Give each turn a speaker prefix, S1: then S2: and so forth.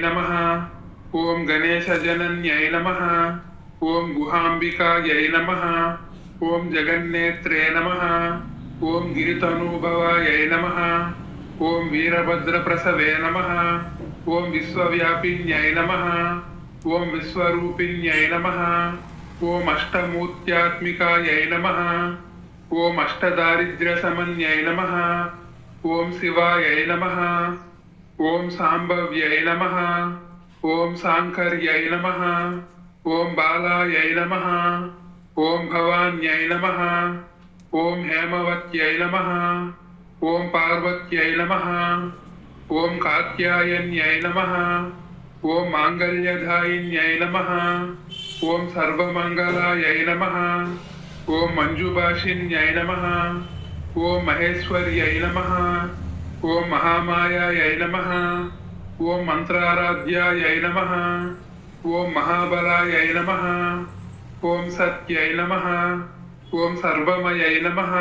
S1: नमः। ॐ गणेशजनन्यै नमः। ॐ गुहाम्बिकायै नमः। ॐ जगन्नेत्रे नमः। ॐ गिरितनूभवायै नमः। ॐ वीरभद्रप्रसवे नमः। ॐ विश्वव्यापिन्यै नमः। ॐ विश्वरूपिण्यै नमः। ॐ अष्टमूर्त्यात्मिकायै नमः। ॐ अष्टदारिद्र्यशमन्यै नमः। ॐ शिवायै नमः। ॐ साम्भव्यै नमः। ॐ साङ्कर्यै नमः। ॐ बालायै नमः। ॐ भवान्यै नमः। ॐ हेमवत्यै नमः। ॐ पार्वत्यै नमः। ॐ कात्यायन्यै नमः। ॐ माङ्गल्यदायिन्यै नमः। ॐ सर्वमङ्गलायै नमः। ॐ मञ्जुभाषिन्यै नमः। ॐ महेश्वर्यै नमः। ॐ महामायायै नमः। ॐ मन्त्राराध्यायै नमः। ॐ महाबलायै नमः। ॐ सत्यै नमः। ॐ सर्वमयै नमः।